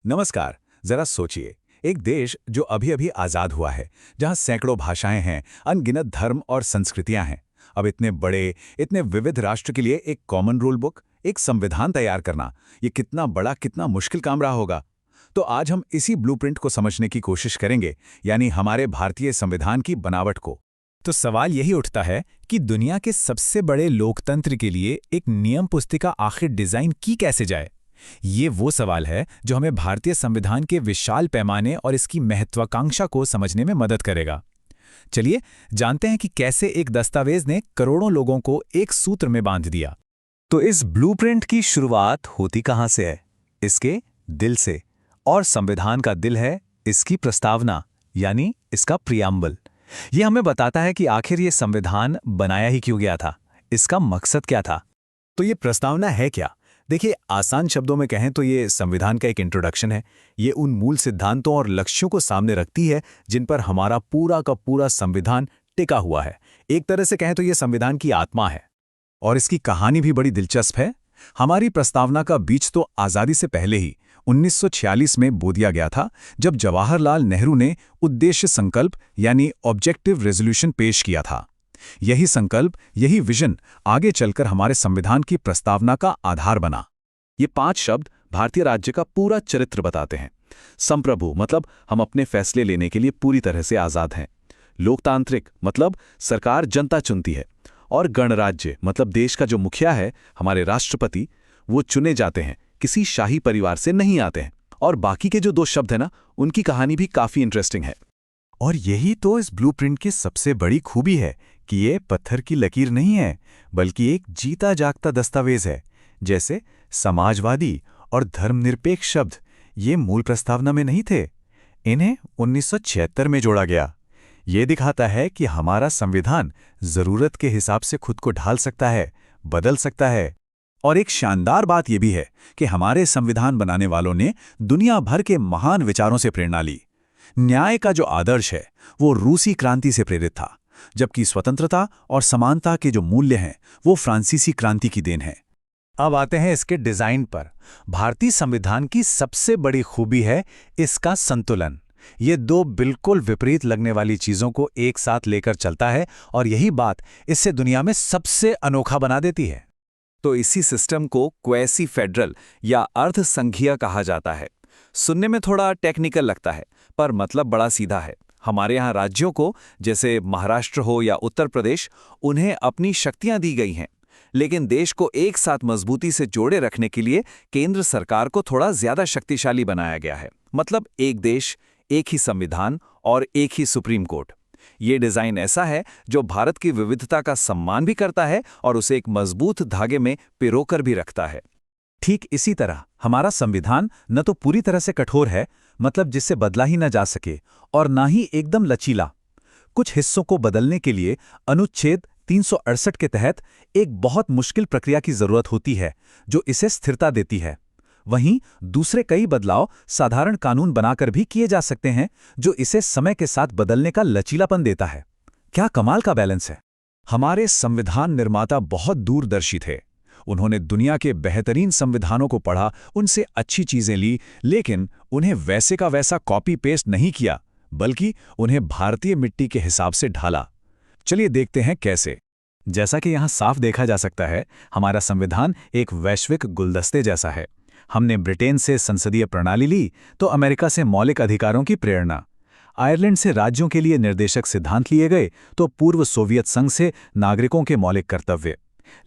नमस्कार। जरा सोचिए, एक देश जो अभी अभी आजाद हुआ है, जहां सैकड़ों भाषाएं हैं, अनगिनत धर्म और संस्कृतियां हैं। अब इतने बड़े, इतने विविध राष्ट्र के लिए एक कॉमन रूल बुक, एक संविधान तैयार करना, ये कितना बड़ा, कितना मुश्किल काम रहा होगा। तो आज हम इसी ब्लूप्रिंट को समझने की कोशिश करेंगे, यानी हमारे भारतीय संविधान की बनावट को। तो सवाल यही उठता है कि दुनिया के सबसे बड़े लोकतंत्र के लिए एक नियम पुस्तिका आखिर डिजाइन की कैसे जाए। ये वो सवाल है जो हमें भारतीय संविधान के विशाल पैमाने और इसकी महत्वाकांक्षा को समझने में मदद करेगा। चलिए जानते हैं कि कैसे एक दस्तावेज ने करोड़ों लोगों को एक सूत्र में बांध दिया। तो इस ब्लूप्रिंट की शुरुआत होती कहां से है? इसके दिल से। और संविधान का दिल है इसकी प्रस्तावना, यानी इसका प्रियम्बल। यह हमें बताता है कि आखिर ये संविधान बनाया ही क्यों गया था, इसका मकसद क्या था। तो ये प्रस्तावना है क्या? देखिए, आसान शब्दों में कहें तो ये संविधान का एक इंट्रोडक्शन है। ये उन मूल सिद्धांतों और लक्ष्यों को सामने रखती है जिन पर हमारा पूरा का पूरा संविधान टिका हुआ है। एक तरह से कहें तो ये संविधान की आत्मा है। और इसकी कहानी भी बड़ी दिलचस्प है। हमारी प्रस्तावना का बीज तो आज़ादी से पहले ही 1946 में बो दिया गया था, जब जवाहरलाल नेहरू ने उद्देश्य संकल्प यानी ऑब्जेक्टिव रेजोल्यूशन पेश किया था। यही संकल्प, यही विजन आगे चलकर हमारे संविधान की प्रस्तावना का आधार बना। ये 5 शब्द भारतीय राज्य का पूरा चरित्र बताते हैं। संप्रभु मतलब हम अपने फैसले लेने के लिए पूरी तरह से आज़ाद हैं। लोकतांत्रिक मतलब सरकार जनता चुनती है। और गणराज्य मतलब देश का जो मुखिया है, हमारे राष्ट्रपति, वो चुने जाते हैं, किसी शाही परिवार से नहीं आते हैं। और बाकी के जो 2 शब्द हैं ना, उनकी कहानी भी काफ़ी इंटरेस्टिंग है। और यही तो इस ब्लूप्रिंट की सबसे बड़ी खूबी है कि ये पत्थर की लकीर नहीं है, बल्कि एक जीता जागता दस्तावेज है। जैसे समाजवादी और धर्मनिरपेक्ष शब्द ये मूल प्रस्तावना में नहीं थे, इन्हें 1976 में जोड़ा गया। ये दिखाता है कि हमारा संविधान जरूरत के हिसाब से खुद को ढाल सकता है, बदल सकता है। और एक शानदार बात यह भी है कि हमारे संविधान बनाने वालों ने दुनिया भर के महान विचारों से प्रेरणा ली। न्याय का जो आदर्श है वो रूसी क्रांति से प्रेरित था, जबकि स्वतंत्रता और समानता के जो मूल्य हैं वो फ्रांसीसी क्रांति की देन है। अब आते हैं इसके डिजाइन पर। भारतीय संविधान की सबसे बड़ी खूबी है इसका संतुलन। ये 2 बिल्कुल विपरीत लगने वाली चीजों को एक साथ लेकर चलता है, और यही बात इससे दुनिया में सबसे अनोखा बना देती है। तो इसी सिस्टम को क्वैसी फेडरल या अर्ध संघीय कहा जाता है। सुनने में थोड़ा टेक्निकल लगता है, पर मतलब बड़ा सीधा है। हमारे यहाँ राज्यों को, जैसे महाराष्ट्र हो या उत्तर प्रदेश, उन्हें अपनी शक्तियां दी गई हैं, लेकिन देश को एक साथ मजबूती से जोड़े रखने के लिए केंद्र सरकार को थोड़ा ज्यादा शक्तिशाली बनाया गया है। मतलब एक देश, एक ही संविधान और एक ही सुप्रीम कोर्ट। ये डिजाइन ऐसा है जो भारत की विविधता का सम्मान भी करता है और उसे एक मजबूत धागे में पिरोकर भी रखता है। ठीक इसी तरह हमारा संविधान न तो पूरी तरह से कठोर है, मतलब जिससे बदला ही न जा सके, और ना ही एकदम लचीला। कुछ हिस्सों को बदलने के लिए अनुच्छेद 368 के तहत एक बहुत मुश्किल प्रक्रिया की जरूरत होती है, जो इसे स्थिरता देती है। वहीं दूसरे कई बदलाव साधारण कानून बनाकर भी किए जा सकते हैं, जो इसे समय के साथ बदलने का लचीलापन देता है। क्या कमाल का बैलेंस है। हमारे संविधान निर्माता बहुत दूरदर्शी थे। उन्होंने दुनिया के बेहतरीन संविधानों को पढ़ा, उनसे अच्छी चीजें ली, लेकिन उन्हें वैसे का वैसा कॉपी पेस्ट नहीं किया, बल्कि उन्हें भारतीय मिट्टी के हिसाब से ढाला। चलिए देखते हैं कैसे। जैसा कि यहाँ साफ देखा जा सकता है, हमारा संविधान एक वैश्विक गुलदस्ते जैसा है। हमने ब्रिटेन से संसदीय प्रणाली ली, तो अमेरिका से मौलिक अधिकारों की प्रेरणा, आयरलैंड से राज्यों के लिए निर्देशक सिद्धांत लिए गए, तो पूर्व सोवियत संघ से नागरिकों के मौलिक कर्तव्य।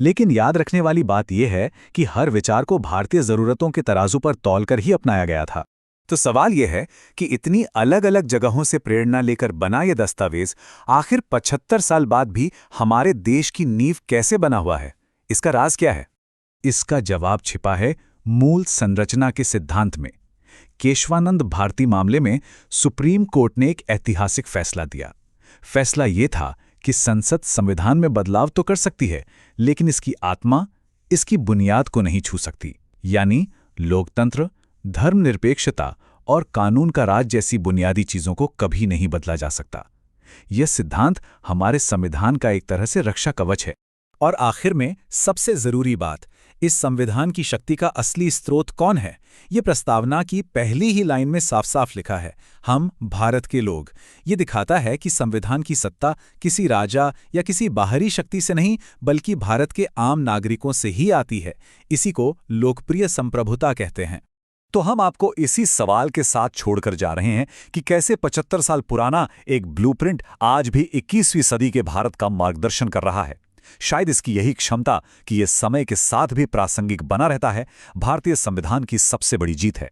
लेकिन याद रखने वाली बात यह है कि हर विचार को भारतीय जरूरतों के तराजू पर तौलकर ही अपनाया गया था। तो सवाल यह है कि इतनी अलग अलग जगहों से प्रेरणा लेकर बना यह दस्तावेज आखिर 75 साल बाद भी हमारे देश की नींव कैसे बना हुआ है? इसका राज क्या है? इसका जवाब छिपा है मूल संरचना के सिद्धांत में। केशवानंद भारती मामले में सुप्रीम कोर्ट ने एक ऐतिहासिक फैसला दिया। फैसला ये था कि संसद संविधान में बदलाव तो कर सकती है, लेकिन इसकी आत्मा, इसकी बुनियाद को नहीं छू सकती। यानी लोकतंत्र, धर्मनिरपेक्षता और कानून का राज जैसी बुनियादी चीजों को कभी नहीं बदला जा सकता। यह सिद्धांत हमारे संविधान का एक तरह से रक्षा कवच है। और आखिर में सबसे जरूरी बात, इस संविधान की शक्ति का असली स्रोत कौन है? ये प्रस्तावना की पहली ही लाइन में साफ साफ लिखा है, हम भारत के लोग। ये दिखाता है कि संविधान की सत्ता किसी राजा या किसी बाहरी शक्ति से नहीं, बल्कि भारत के आम नागरिकों से ही आती है। इसी को लोकप्रिय संप्रभुता कहते हैं। तो हम आपको इसी सवाल के साथ छोड़कर जा रहे हैं कि कैसे 75 साल पुराना एक ब्लूप्रिंट आज भी 21वीं सदी के भारत का मार्गदर्शन कर रहा है। शायद इसकी यही क्षमता कि यह समय के साथ भी प्रासंगिक बना रहता है, भारतीय संविधान की सबसे बड़ी जीत है।